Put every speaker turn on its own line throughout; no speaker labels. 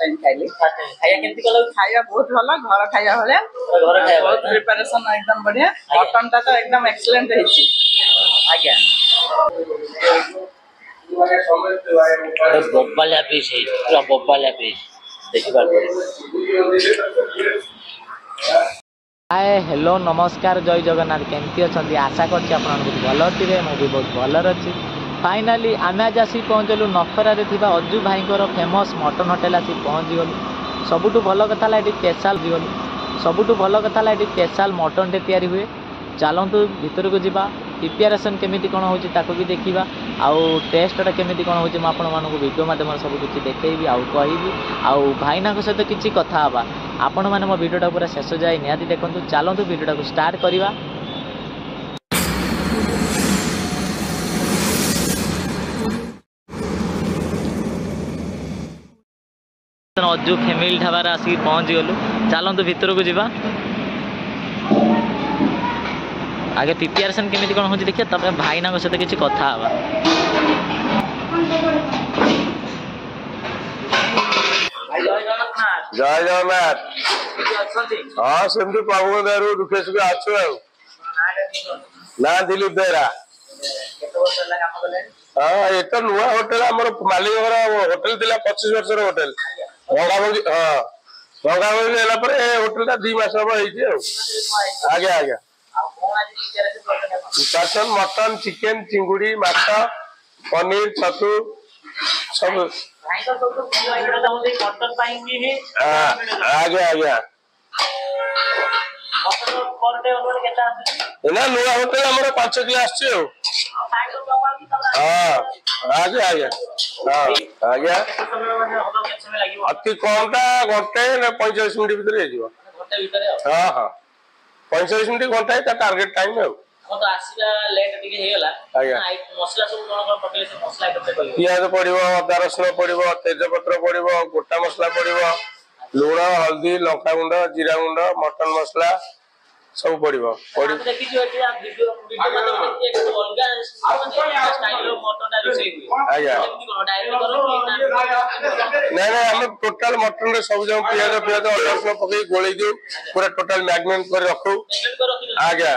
Time खाइली खाया केमती कल खाया बहुत भल घर खाया भले बहुत प्रिपरेशन एकदम बढ़िया मटन टा तो एकदम एक्सीलेंट है आज्ञा
बोबालिया पीस है पूरा बोबालिया पीस देखि पार हाय हेलो नमस्कार जय जगन्नाथ केमती अच्छा आशा करछि आपन भल थे मुझे बहुत भलर अच्छी फाइनाली आम आज आसी पहुँचलु नखरारे अज्जू भाईंकर फेमस मटन होटेल आसी पहुँची गलु सबुठु भल कथा है स्पेशल गलु सबुठु भल कथा है स्पेशल मटन टे तैयारी हुए चलतु भीतर को जावा प्रिपेरेसन केमिति कौन होची ताको भी देखिबा आउ टेस्टटा केमिति कौन होची आपण मानक वीडियो माध्यम सब किसी देखैबी आउ कहबी आउ भाईना सहित किसी कथा हवा आपण माने मो वीडियोटा पूरा शेष जाए निहाती देखंतु चलतु वीडियोटा को स्टार्ट करिवा अज्जू फैमिली ढाबार आसिक पहुँची गलु चलतु भीतर को जावा आगे प्रिपेरेसन केमिति कौन होची देखिए तब भाईना सहित किसी कथा हवा
जय जगन्नाथ हाँ सेमती प्रभु दयारू दुखे सुखे आछु ना दिलीप बेहरा हाँ ये तो नुआ होटेल आमर मालिक होटेल थिला 25 वर्ष होटेल भंगाभंगी हाँ भंगाभंगी होला पर होटेल टा 2 मास हम होई आगे आगे चिकन मटन चिकेन चिंगुड़ी माछ पनीर छतु सब आगे आगे ना नुआ होटेल हमर 5 किलो आछि आगे आगे आगे अति कम घंटे 45 मिनट भीतर हाँ हाँ 45 मिनट घंटा है टार्गेट टाइम है
तो आसीबा लेट टिके हेला मसला सब कोन पकेले से मसला करते कहबो
पियाज पड़िबो अदा रसुण पड़िबो तेजपत्र पड़िबो गोटा मसला पड़िबो लूण हल्दी लंका गुंड जीरा गुंड मटन मसला सब पड़िबो पड़ी
देखि जो एटी आप वीडियो माध्यम एक अलगा स्टाइल मटन दा रोसई हुई
आया
डायरेक्ट करो
नहीं नहीं हम टोटल मटन रे सब जो पियाज अदा रसुण पकई गोली दिउ पूरा टोटल मैग्नेट कर रखू आगे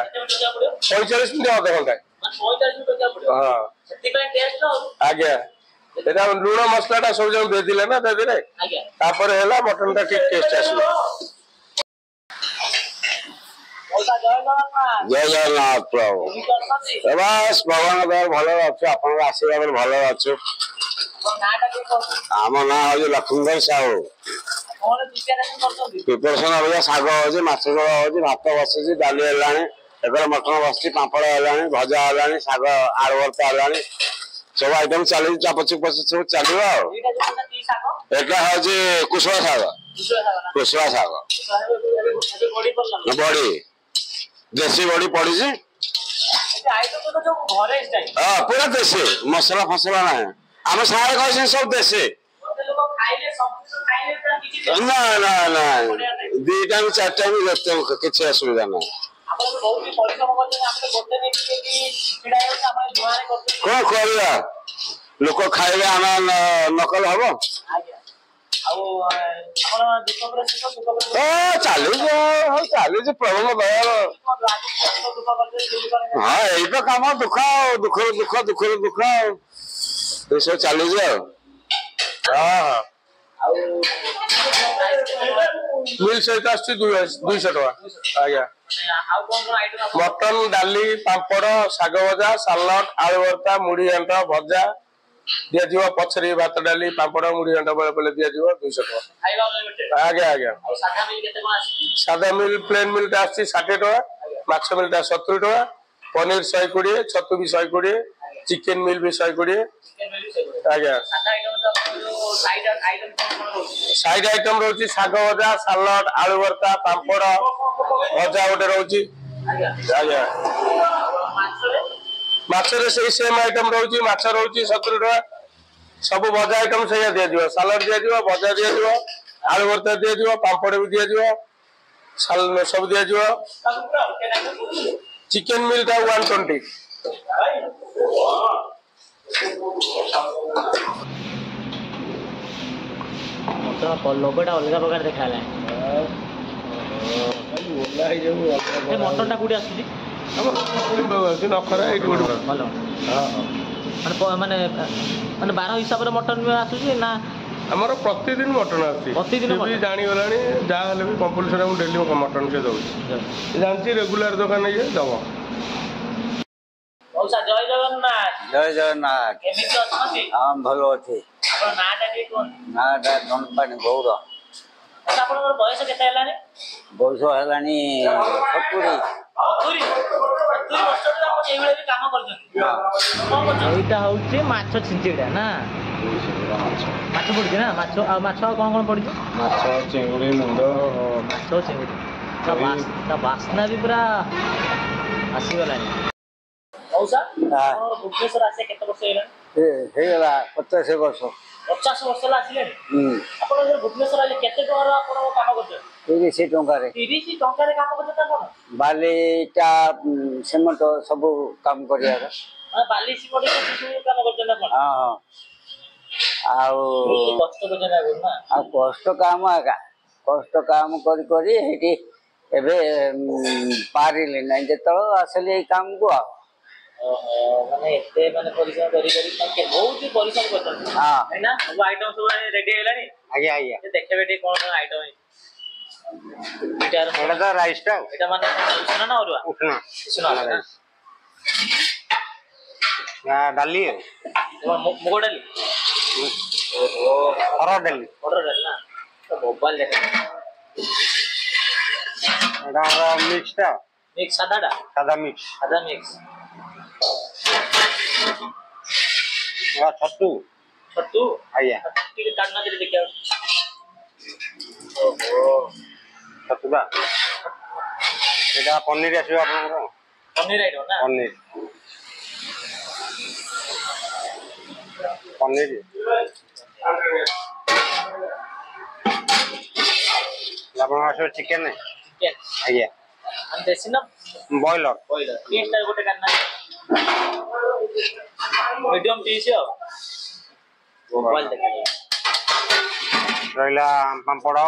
45 मिनट आधा घंटा
45 मिनट क्या पड़ो
हां
सेति पे टेस्ट
आगे एटा लूण मसला टा सब जो दे दिले ना दे दिले
आगे
तापर हैला मटन टा ठीक टेस्ट आसो जय जगन्नाथ प्रभु बस भगवान दयाल भल अच्छे आपन आशीर्वाद भल अच्छे आम ना हो लक्ष्मण साहू प्रिपेरेसन अभी शाग हो माछ झोल हो भात बस डाली है मटन बस पापड़ है भजा है शाग आलू भर्ता है सब आइटम चल चापची पची सब चलो एटा हूँ कुशला शाग कुशला शाग बड़ी देसी बड़ी पड़ी हाँ पूरा देसी मसला फसला ना आम सारे कह सब देसी ना ना ना 2 टाइम 4 टाइम किसी असुविधा ना कौन कहवा लोक खाइबे आम नकल हम चली प्रभु दया हाँ यही तो कम दुख दुख दुख दुख दुख सब चली हाँ मिल सहित आस 200 टका आज्ञा मटन डाली पापड़ शाग भजा सालाड आलू भर्ता मुढ़ी घंट भजा दिया पछरी भात डाली पापड़ मुढ़ी घंट बेले बेले दिया 200 टका आज्ञा आज्ञा सादा मिल प्लेन मिल टा 60 टका माछ मिल टा 70 टका पनीर 120 छतु भी 120 चिकेन मिल भी 120 आज्ञा साइड आइटम रोची शाग भजा सालाड आलू भर्ता पापड़ भजा गोटे रोची आज्ञा माछरे से सेम आइटम रोची माछ रोची 70 टका सब भजा आइटम से दिया दियो सालाड दिया दियो भजा दिया दियो आलू भर्ता दिया दियो पापड़ भी दिया दियो सब दिया दियो चिकेन मिल टा 120
मटन तो लोगोटा अलग प्रकार देखा मटन टा कौटी आसुची
नखरा एइठी गोटे
भल माने माने 12 हिसाब रे मटन भी आसुची ना
आमर प्रतिदिन मटन आसी
प्रतिदिन
भी जानीगलानी जहाँ हेल्ले भी कंपलसरी हम डेली मटन से दौर जानची रेगुलर दुकान ये दब
मौसा जय जगन्नाथ
जय जगन्नाथ
केमिति अछंती
हाँ भल अच्छे
आपन नाटा के कोन
नाटा धनपानी गौर
आपन बयस केते हेलानी
बयस हेलानी 70
एटा होउची माछ छिंचिड़ा ना माछ पड़ी ना माछ आ माछ कौन कौन पड़ी
माछ चिंगुड़ी मुंड
माछ चिंगुड़ी ता वासना भी पूरा आसीगलानी मौसा भुवनेश्वर आसे केते वर्ष हेला
हेला 50 वर्ष
50 वर्ष ला आसिले आपण जे भुवनेश्वर आले केते टका आपण काम करते
30 टंका रे
30 टका रे काम करते आपण
बाली टा सिमेंट सब काम करिया
बाली सिमेंट सब काम करते ना आपण
हां हां आउ
कष्ट करते ना ना
आ कष्ट काम आका कष्ट काम करी करी हेटी एबे पारिले नै जेतो असली काम को
माने एते माने परिश्रम करी के बहुत ही परिश्रम करते हां है ना वो आइटम सब रेडी हेलानी
आगे आगे
देखबे बेटी कोन आइटम है एटा
तो राइस टा
एटा माने उसना ना अरुआ
उसना
ना
ना डाली
मुगो डाली ओहो
हरड़ डाली
ना तो मोबाइल देखा
एटा मिक्स टा
मिक्स सादा
मिक्स छत्तू आया
ठीक काटना के देखियो ओहो
छत्तूबा एटा पनीर आसीबा आपनकर
पनीर आइटम ना
पनीर आपन आसो चिकन आया
हम देसी ना
बॉयलर
पीस टा गोटे काटना मीडियम पीस हो मोबाइल देखा
रहिला पापड़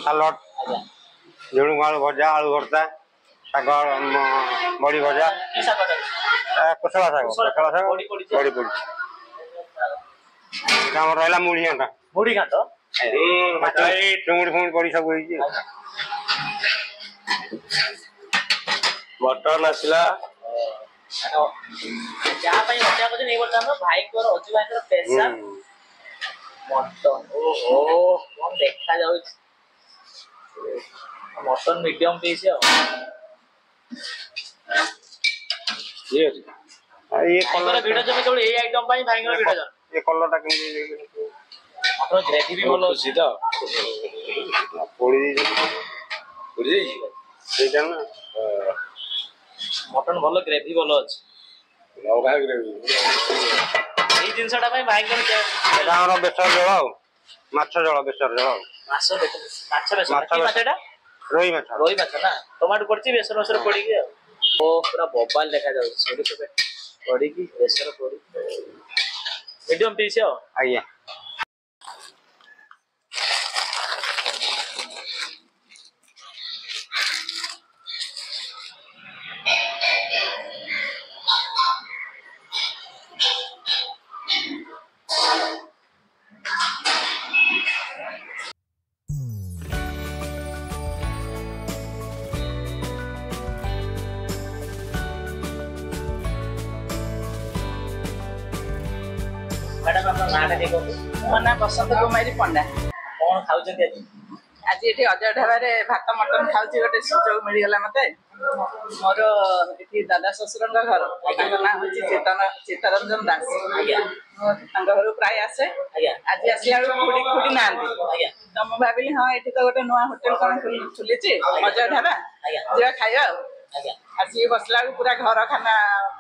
सालड झुड़ुंग आलू भजा आलू भर्ता शाग बड़ी भजा कुशला शाग बड़ी पड़ी रहा मुढ़ी घाटा चुंगुड़ी फुंगुड़ी पड़ी सब
मटन आसला
जहाँ पे मजा को नहीं बोलता ना भाई को अजू भाई को पैसा मटन ओहो कौन देखा जाउ मटन मीडियम पीस है
ये
कलर वीडियो जो केवल ए आइटम पाई भाई को वीडियो
ये कलरटा के
अपन ग्रेवी भी बोलो
सीधा
पोड़ी सेटा ना
मटन भलो ग्रेवी भलो अछि
लगा ग्रेवी
এই জিনিসটা ভাই ভাই করে
এটা আমরা বেসর জল মাছ জল বেসর জল
মাছ বেসর কি মাছটা
রই মাছ
না টমেটো পড়ছি বেসর বেসর পড়ি গিয়ে ও পুরা মোবাইল দেখা যাচ্ছে সরি তো পড়ি কি বেসর পড়ি মিডিয়াম পিস है
आइए
मैडम आपन नाटा देखो
ମୋ ନାଁ ବସନ୍ତ କୁମାରୀ ପଣ୍ଡା।
कौन खाउଛନ୍ତି ଆଜି
ଆଜି ଏଠି ଅଜୟ ଢାବାରେ ଭାତ ମଟନ ଖାଉଛି ଗୋଟେ ସୁଯୋଗ ମିଳିଗଲା ମତେ। ମୋର ଏଠି ଦାଦା ଶ୍ୱଶୁରଙ୍କ ଘର ତାଙ୍କ ନାଁ ହଉଛି ଚିତ୍ତରଞ୍ଜନ ଦାସ। ମୁଁ ତାଙ୍କ ଘରକୁ ପ୍ରାୟ ଆସେ। ଆଜି ଆସିଲା ବେଳକୁ ଖୁଡି ନାହାନ୍ତି ତ ମୁଁ ଭାବିଲି ହଁ ଏଠି ତ ଗୋଟେ ନୂଆ ହୋଟେଲ କଣ ଖୋଲିଛି ଅଜୟ ଢାବା ଯିବା ଖାଇବା ଆଉ ଆସିକି ବସିଲା ବେଳକୁ ପୁରା ଘର ଖାନା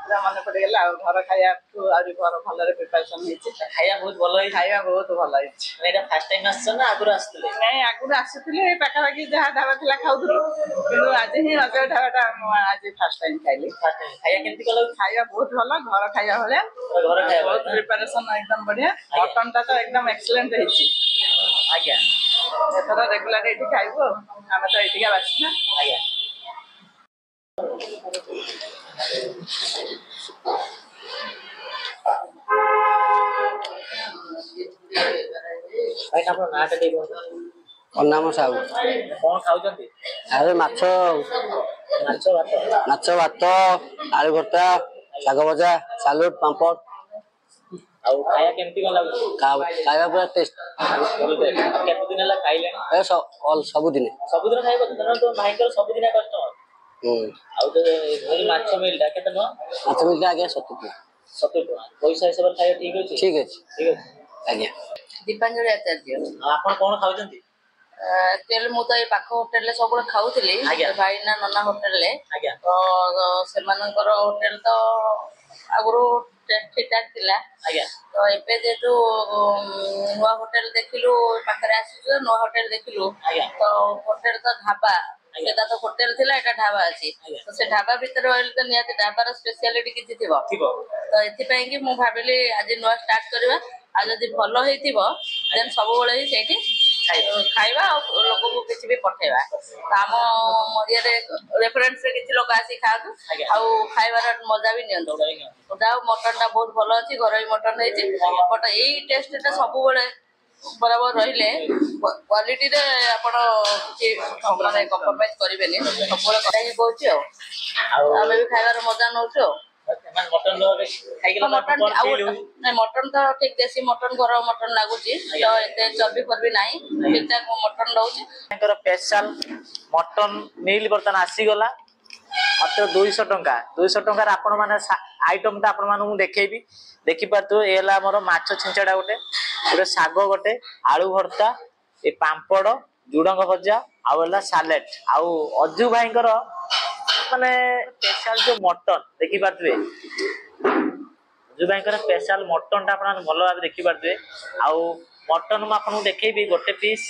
ପୁରା ମନେ ପଡିଗଲା ଆଉ ଘର ଖାଇବାକୁ ଆହୁରି ଘର ଭଲରେ ପ୍ରିପାରେସନ ହେଇଛି।
ଖାଇବା ବହୁତ ଭଲ ହେଇଛି।
ଖାଇବା ବହୁତ ଭଲ ହେଇଛି।
ଏଇଟା ଫାର୍ଷ୍ଟ ଟାଇମ୍ ଆସିଛ ନା ଆଗରୁ ଆସିଥିଲେ?
ନାଇଁ ଆଗରୁ ଆସୁଥିଲି ପାଖାପାଖି ଯାହା ଢାବା ଥିଲା ଖାଉଥିଲୁ, କିନ୍ତୁ ଆଜି ହିଁ ଅଜୟ ଢାବାଟା ମୁଁ ଆଜି ଫାର୍ଷ୍ଟ ଟାଇମ୍ ଖାଇଲି।
ଖାଇବା କେମିତି କଲ?
ଖାଇବା ବହୁତ ଭଲ, ଘର ଖାଇବା ଭଳିଆ।
ଘର ଖାଇବା
ବହୁତ ପ୍ରିପାରେସନ ଏକଦମ ବଢିଆ। ମଟନ ଟା ତ ଏକଦମ ଏକ୍ସଲେଣ୍ଟ ହେଇଛି।
ଆଜ୍ଞା
ଏଥର ରେଗୁଲାର ଏଇଠି ଖାଇବୁ ଆଉ, ଆମେ ତ ଏଇଠିକା ବାସିନ୍ଦା।
ଆଜ୍ଞା। ଭାଇ ଆପଣ ନାଁଟା ଟିକେ କୁହନ୍ତୁ।
ଅନାମ ସାହୁ।
କଣ ଖାଉଛନ୍ତି?
ଆରେ ମାଛ ଭାତ, ଆଳୁ ଭର୍ତ୍ତା, ଶାଗ ଭଜା, ସାଲୁଟ, ପାମ୍ପଡ଼।
ଆଉ ଖାଇବା କେମିତି କଣ ଲାଗୁଛି?
ଖାଇବା ପୁରା ଟେଷ୍ଟ।
କେତେ ଦିନ ହେଲା ଖାଇଲେଣି?
ସବୁଦିନେ
ଖାଇବ ତ ଭାଇଙ୍କର ସବୁଦିନ କଷ୍ଟମର। ଆଉ ମାଛ ମିଲଟା କେତେ ଟଙ୍କା?
ମାଛ ମିଲଟା ଆଜ୍ଞା 70 ଟଙ୍କା।
70 ଟଙ୍କା। ପଇସା ହିସାବରେ ଖାଇବା ଠିକ ଅଛି?
ଠିକ ଅଛି ଆଜ୍ଞା।
ଦୀପାଞ୍ଜଳି ଆଚାର୍ଯ୍ୟ।
ଆପଣ କଣ ଖାଉଛନ୍ତି?
ଆକ୍ଚୁଆଲି ମୁଁ ତ ଏଇ ପାଖ ହୋଟେଲରେ ସବୁବେଳେ ଖାଉଥିଲି, ଭାଇନା ନନା ହୋଟେଲରେ। ତ ସେମାନଙ୍କର ହୋଟେଲ ତ ଆଗରୁ ଠିକ ଠାକ ଥିଲା। ତ ଏବେ ଯେହେତୁ ନୂଆ ହୋଟେଲ ଦେଖିଲୁ, ପାଖରେ ଆସିଛୁ ନୂଆ ହୋଟେଲ ଦେଖିଲୁ, ତ ହୋଟେଲ ତ ଢାବା, ସେଟା ତ ହୋଟେଲ ଥିଲା, ଏଟା ଢାବା ଅଛି। ତ ସେ ଢାବା ଭିତରେ ରହିଲେ ତ ନିହାତି ଢାବାର ସ୍ପେଶାଲିଟି କିଛି ଥିବ। ତ ଏଥିପାଇଁ କି ମୁଁ ଭାବିଲି ଆଜି ନୂଆ ଷ୍ଟାର୍ଟ କରିବା, ଆଉ ଯଦି ଭଲ ହେଇଥିବ ଦେନ୍ ସବୁବେଳେ ହିଁ ସେଇଠି ଖାଇବା ଆଉ ଲୋକଙ୍କୁ କିଛି ବି ପଠେଇବା। ଆମ ଇଏରେ ରେଫରେନ୍ସରେ କିଛି ଲୋକ ଆସିକି ଖାଆନ୍ତୁ ଆଉ ଖାଇବାର ମଜା ବି ନିଅନ୍ତୁ। ଯାହା ହଉ ମଟନ ଟା ବହୁତ ଭଲ ଅଛି, ଘରୋଇ ମଟନ ହେଇଛି। ବଟ୍ ଏଇ ଟେଷ୍ଟଟା ସବୁବେଳେ ବରାବର ରହିଲେ କ୍ୱାଲିଟିରେ ଆପଣ କିଛି ମାନେ କମ୍ପ୍ରମାଇଜ କରିବେନି, ସବୁବେଳେ କଥା କହୁଛି ଆଉ ଆମେ ବି ଖାଇବାର ମଜା ନଉଛୁ ଆଉ। ମଟନ ତ ଠିକ ଦେଶୀ ମଟନ, ଘର ମଟନ ଲାଗୁଛି, ତ ଏତେ ଚର୍ବି ଫର୍ବି ନାହିଁ, ଠିକ ଠାକ ମଟନ ରହୁଛି।
ସ୍ପେଶାଲ ମଟନ ମିଲ୍ ବର୍ତ୍ତମାନ ଆସିଗଲା, ମାତ୍ର 200 ଟଙ୍କା। 200 ଟଙ୍କାରେ ଆପଣ ମାନେ ଆଇଟମଟା ଆପଣ ମାନଙ୍କୁ ଦେଖେଇବି, ଦେଖିପାରୁଥିବେ। ଏ ହେଲା ଆମର ମାଛ ଛିଞ୍ଚଡା ଗୋଟେ ଶାଗ ଗୋଟେ, ଆଳୁ ଭର୍ତ୍ତା, ଏ ପାମ୍ପଡ଼, ଝୁଡଙ୍ଗ ଭଜା, ଆଉ ହେଲା ସାଲେଡ। ଆଉ ଅଜୁ ଭାଇଙ୍କର ମାନେ ସ୍ପେଶାଲ ଯୋଉ ମଟନ ଦେଖିପାରୁଥିବେ, ଅଜୁ ଭାଇଙ୍କର ସ୍ପେଶାଲ ମଟନ ଟା ଆପଣ ଭଲ ଭାବେ ଦେଖିପାରୁଥିବେ। ଆଉ ମଟନ ମୁଁ ଆପଣଙ୍କୁ ଦେଖେଇବି, ଗୋଟେ piece,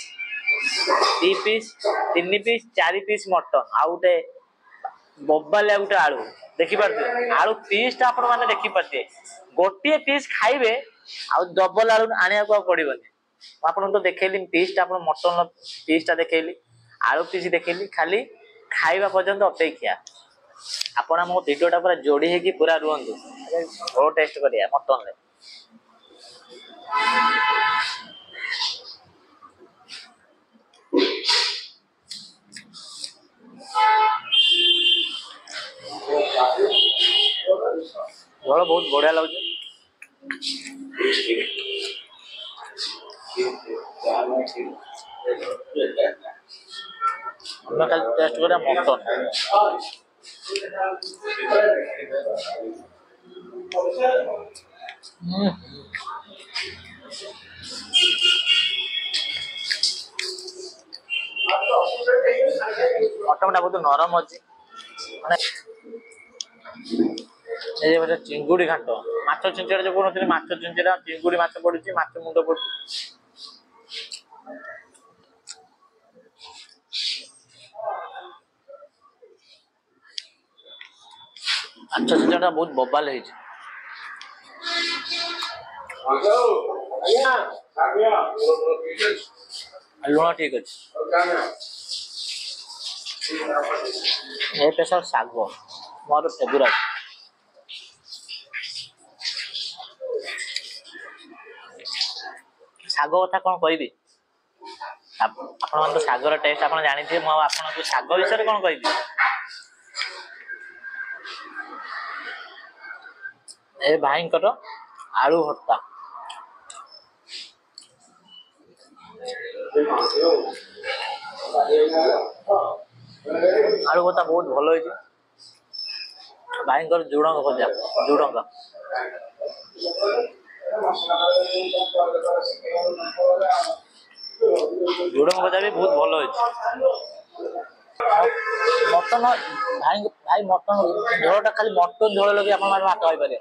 2 piece, 3 piece, 4 piece mutton, ଆଉ ଗୋଟେ ବୋବାଲିଆ ଗୋଟେ ଆଳୁ ଦେଖିପାରୁଥିବେ। ଆଳୁ ପିସ୍ ଟା ଆପଣ ମାନେ ଦେଖିପାରୁଥିବେ, ଗୋଟିଏ ପିସ୍ ଖାଇବେ ଆଉ ଡବଲ ଆଳୁ ଆଣିବାକୁ ଆଉ ପଡିବନି। ମୁଁ ଆପଣଙ୍କୁ ତ ଦେଖେଇଲି ପିସ୍ ଟା, ଆପଣ ମଟନ ପିସ୍ ଟା ଦେଖେଇଲି, ଆଳୁ ପିସ୍ ଦେଖେଇଲି, ଖାଲି ଖାଇବା ପର୍ଯ୍ୟନ୍ତ ଅପେକ୍ଷା। ଆପଣ ମୋ ଭିଡିଓ ଟା ପୁରା ଯୋଡି ହେଇକି ପୁରା ରୁହନ୍ତୁ, ବହୁତ ଟେଷ୍ଟ କରିବା ମଟନରେ। ଝୋଳ ବହୁତ ବଢିଆ ଲାଗୁଛି। ଆମେ ଖାଲି ଟେଷ୍ଟ କରିବା ମଟନ। ମଟନ ଟା ବହୁତ ନରମ ଅଛି, ମାନେ এই ଗୋଟେ ଚିଙ୍ଗୁଡି ଘାଣ୍ଟ, ମାଛ ଛିଞ୍ଚଡା ଯୋଉ କହୁନଥିଲି, ମାଛ ଛିଞ୍ଚଡା, ଚିଙ୍ଗୁଡି ମାଛ ପଡିଛି, ମାଛ ମୁଣ୍ଡ ପଡିଛି। ମାଛ ଛିଞ୍ଚଡା ବହୁତ ବୋବାଲ ହେଇଛି। ଲୁଣ ଠିକ ଅଛି। ଏ ସ୍ପେଶାଲ ଶାଗ ମୋର ଫେଭରାଇଟ। ଶାଗ କଥା କଣ କହିବି, ଆପଣଙ୍କ ଶାଗର ଟେଷ୍ଟ ଆପଣ ଜାଣିଥିବେ, ମୁଁ ଆଉ ଆପଣଙ୍କୁ ଶାଗ ବିଷୟରେ କଣ କହିବି। ଏ ଭାଇଙ୍କର ଆଳୁ ଭର୍ତ୍ତା, ଆଳୁ ଭର୍ତ୍ତା ବହୁତ ଭଲ ହେଇଛି। ଭାଇଙ୍କର ଝୁଡଙ୍ଗ ଭଜା, ଝୁଡଙ୍ଗ ଭଜା ବି ବହୁତ ଭଲ ହେଇଛି। ମଟନ ଭାଇ ମଟନ ଝୋଳଟା ଖାଲି ମଟନ ଝୋଳ ଲଗେଇ ଆପଣ ମାନେ ଭାତ ଖାଇପାରିବେ।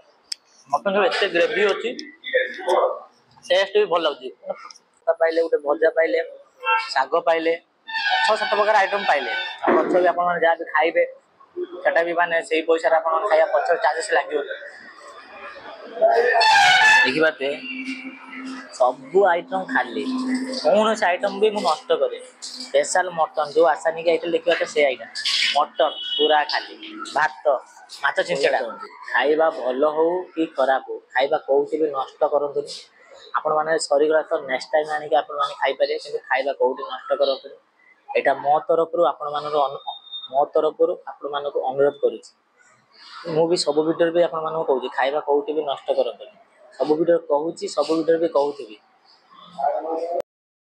ମଟନ ଝୋଳ ଏତେ ଗ୍ରେଭି ଅଛି, ଟେଷ୍ଟ ବି ଭଲ ଲାଗୁଛି। ପାଇଲେ ଗୋଟେ ଭଜା ପାଇଲେ, ଶାଗ ପାଇଲେ, 6-7 ପ୍ରକାର ଆଇଟମ ପାଇଲେ। ଆଉ ପଛ ବି ଆପଣ ମାନେ ଯାହା ବି ଖାଇବେ ସେଟା ବି ମାନେ ସେଇ ପଇସାରେ ଆପଣ ଖାଇବା ପଛରେ ଚାର୍ଜେସ୍ ଲାଗିବ। ଦେଖିପାରୁଥିବେ ସବୁ ଆଇଟମ ଖାଲି, କୌଣସି ଆଇଟମ ବି ମୁଁ ନଷ୍ଟ କରେ। ସ୍ପେଶାଲ ମଟନ ଯୋଉ ଆଶା ନେଇକି ଆଇଥିଲେ ଦେଖିବାରେ ସେ ଆଇଟମ ମଟନ ପୁରା ଖାଲି, ଭାତ, ମାଛ ଛିଞ୍ଚଡା। ଖାଇବା ଭଲ ହଉ କି ଖରାପ ହଉ, ଖାଇବା କୋଉଠି ବି ନଷ୍ଟ କରନ୍ତୁନି। ଆପଣମାନେ ସରିଗଲା ତ ନେକ୍ସଟ ଟାଇମ ଆଣିକି ଆପଣମାନେ ଖାଇପାରିବେ, କିନ୍ତୁ ଖାଇବା କୋଉଠି ନଷ୍ଟ କରନ୍ତୁନି। ଏଇଟା ମୋ ତରଫରୁ ଆପଣମାନଙ୍କୁ ଅନୁରୋଧ କରୁଛି। ମୁଁ ବି ସବୁ ଭିଡ଼ିଓରେ ବି ଆପଣମାନଙ୍କୁ କହୁଛି ଖାଇବା କୋଉଠି ବି ନଷ୍ଟ କରନ୍ତୁନି। ସବୁ ଭିଡ଼ିଓରେ କହୁଛି, ସବୁ ଭିଡ଼ିଓରେ ବି କହୁଥିବି।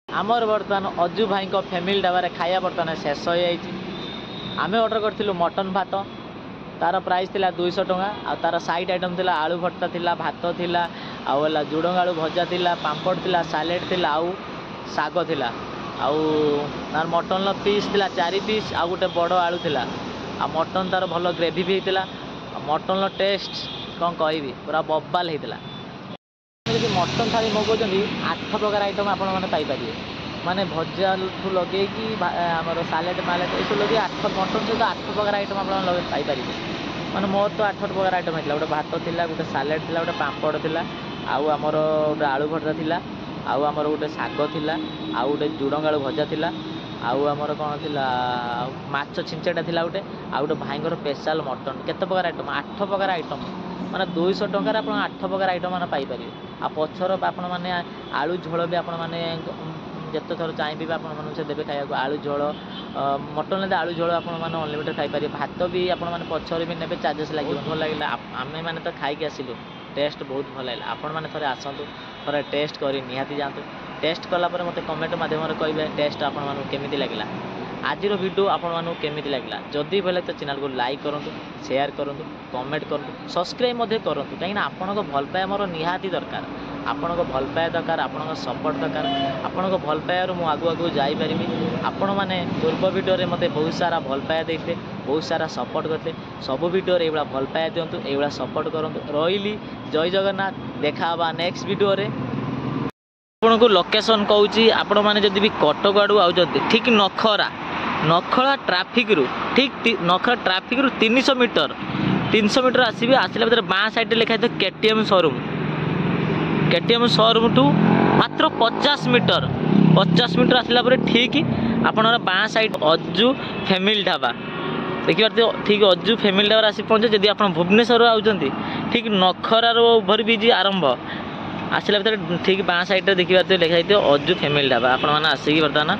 ଆମର ବର୍ତ୍ତମାନ ଅଜୁ ଭାଇଙ୍କ ଫ୍ୟାମିଲି ଢାବାରେ ଖାଇବା ବର୍ତ୍ତମାନ ଶେଷ ହେଇଯାଇଛି। ଆମେ ଅର୍ଡ଼ର କରିଥିଲୁ ମଟନ ଭାତ, ତାର ପ୍ରାଇସ୍ ଥିଲା 200 ଟଙ୍କା। ଆଉ ତାର ସାଇଡ୍ ଆଇଟମ୍ ଥିଲା ଆଳୁ ଭର୍ତ୍ତା ଥିଲା, ଭାତ ଥିଲା, ଆଉ ହେଲା ଝୁଡ଼ଙ୍ଗ ଆଳୁ ଭଜା ଥିଲା, ପାମ୍ପଡ଼ ଥିଲା, ସାଲେଡ଼ ଥିଲା, ଆଉ ଶାଗ ଥିଲା। ଆଉ ତାର ମଟନର ପିସ୍ ଥିଲା 4 ପିସ୍, ଆଉ ଗୋଟେ ବଡ଼ ଆଳୁ ଥିଲା। ଆଉ ମଟନ ତାର ଭଲ ଗ୍ରେଭି ବି ହେଇଥିଲା। ଆଉ ମଟନର ଟେଷ୍ଟ କ'ଣ କହିବି, ପୁରା ବବାଲ ହେଇଥିଲା। ଯଦି ମଟନ ଥାଳି ମଗାଉଛନ୍ତି 8 ପ୍ରକାର ଆଇଟମ୍ ଆପଣମାନେ ପାଇପାରିବେ। ମାନେ ଭଜାଠୁ ଲଗେଇକି ଆମର ସାଲେଡ଼ ମାଲେଡ଼ ଏସବୁ ଲଗେଇ ମଟନ ସହିତ 8 ପ୍ରକାର ଆଇଟମ୍ ଆପଣମାନେ ପାଇପାରିବେ। ମାନେ ମୋର ତ 8 ପ୍ରକାର ଆଇଟମ୍ ହେଇଥିଲା। ଗୋଟେ ଭାତ ଥିଲା, ଗୋଟେ ସାଲେଡ଼ ଥିଲା, ଗୋଟେ ପାମ୍ପଡ଼ ଥିଲା, ଆଉ ଆମର ଗୋଟେ ଆଳୁ ଭର୍ତ୍ତା ଥିଲା, ଆଉ ଆମର ଗୋଟେ ଶାଗ ଥିଲା, ଆଉ ଗୋଟେ ଝୁଡ଼ଙ୍ଗ ଆଳୁ ଭଜା ଥିଲା, ଆଉ ଆମର କ'ଣ ଥିଲା ମାଛ ଛିଞ୍ଚେଟା ଥିଲା ଗୋଟେ, ଆଉ ଗୋଟେ ଭାଇଙ୍କର ସ୍ପେଶାଲ ମଟନ। କେତେ ପ୍ରକାର ଆଇଟମ୍? 8 ପ୍ରକାର ଆଇଟମ୍। ମାନେ 200 ଟଙ୍କାରେ ଆପଣ 8 ପ୍ରକାର ଆଇଟମ୍ ମାନେ ପାଇପାରିବେ। ଆଉ ପଛର ଆପଣମାନେ ଆଳୁ ଝୋଳ ବି ଆପଣମାନେ ଯେତେ ଥର ଚାହିଁବେ ବି ଆପଣମାନଙ୍କୁ ସେ ଦେବେ ଖାଇବାକୁ। ଆଳୁ ଝୋଳ ମଟନରେ ଆଳୁ ଝୋଳ ଆପଣମାନେ ଅନଲିମିଟେଡ଼ ଖାଇପାରିବେ। ଭାତ ବି ଆପଣମାନେ ପଛରେ ବି ନେବେ, ଚାର୍ଜେସ୍ ଲାଗିବ। ଭଲ ଲାଗିଲା, ଆମେମାନେ ତ ଖାଇକି ଆସିଲୁ, ଟେଷ୍ଟ ବହୁତ ଭଲ ଲାଗିଲା। ଆପଣମାନେ ଥରେ ଆସନ୍ତୁ, ଥରେ ଟେଷ୍ଟ କରି ନିହାତି ଯାଆନ୍ତୁ। ଟେଷ୍ଟ କଲା ପରେ ମୋତେ କମେଣ୍ଟ ମାଧ୍ୟମରେ କହିବେ ଟେଷ୍ଟ ଆପଣମାନଙ୍କୁ କେମିତି ଲାଗିଲା। ଆଜିର ଭିଡ଼ିଓ ଆପଣମାନଙ୍କୁ କେମିତି ଲାଗିଲା? ଯଦି ଭଲ ଲାଗେ ତ ଚ୍ୟାନେଲକୁ ଲାଇକ୍ କରନ୍ତୁ, ସେୟାର କରନ୍ତୁ, କମେଣ୍ଟ କରନ୍ତୁ, ସବସ୍କ୍ରାଇବ୍ ମଧ୍ୟ କରନ୍ତୁ। କାହିଁକିନା ଆପଣଙ୍କ ଭଲ ପାଇବା ମୋର ନିହାତି ଦରକାର। ଆପଣଙ୍କ ଭଲ ପାଇବା ଦରକାର, ଆପଣଙ୍କ ସପୋର୍ଟ ଦରକାର। ଆପଣଙ୍କ ଭଲ ପାଇବାରୁ ମୁଁ ଆଗକୁ ଯାଇପାରିବି। ଆପଣମାନେ ପୂର୍ବ ଭିଡ଼ିଓରେ ମୋତେ ବହୁତ ସାରା ଭଲ ପାଇବା ଦେଇଥିଲେ, ବହୁତ ସାରା ସପୋର୍ଟ କରିଥିଲେ। ସବୁ ଭିଡ଼ିଓରେ ଏଇଭଳିଆ ଭଲ ପାଇବା ଦିଅନ୍ତୁ, ଏଇଭଳିଆ ସପୋର୍ଟ କରନ୍ତୁ। ରହିଲି, ଜୟ ଜଗନ୍ନାଥ। ଦେଖା ହେବା ନେକ୍ସଟ ଭିଡ଼ିଓରେ। ଆପଣଙ୍କୁ ଲୋକେସନ୍ କହୁଛି, ଆପଣମାନେ ଯଦି ବି କଟକ ଆଡ଼ୁ ଆଉଛନ୍ତି, ଠିକ୍ ନଖଳା ଟ୍ରାଫିକରୁ 300 ମିଟର ଆସିବେ। ଆସିଲା ଭିତରେ ବାଁ ସାଇଡ଼ରେ ଲେଖା ହେଇଥିବ KTM ସୋରୁମ୍। KTM ସୋରୁମ୍ଠୁ ମାତ୍ର 50 ମିଟର ଆସିଲା ପରେ ଠିକ୍ ଆପଣଙ୍କର ବାଁ ସାଇଡ଼ ଅଜୁ ଫ୍ୟାମିଲି ଢାବା ଦେଖିପାରୁଥିବେ। ଠିକ୍ ଅଜୁ ଫ୍ୟାମିଲି ଢାବାରେ ଆସି ପହଞ୍ଚିବେ। ଯଦି ଆପଣ ଭୁବନେଶ୍ୱରରୁ ଆଉଛନ୍ତି, ଠିକ୍ ନଖରାର ଓଭରବ୍ରିଜ୍ ଆରମ୍ଭ ଆସିଲା ଭିତରେ ଠିକ୍ ବାଁ ସାଇଡ଼ରେ ଦେଖିପାରୁଥିବେ ଲେଖା ହେଇଥିବ ଅଜୁ ଫ୍ୟାମିଲି ଢାବା। ଆପଣମାନେ ଆସିକି ବର୍ତ୍ତମାନ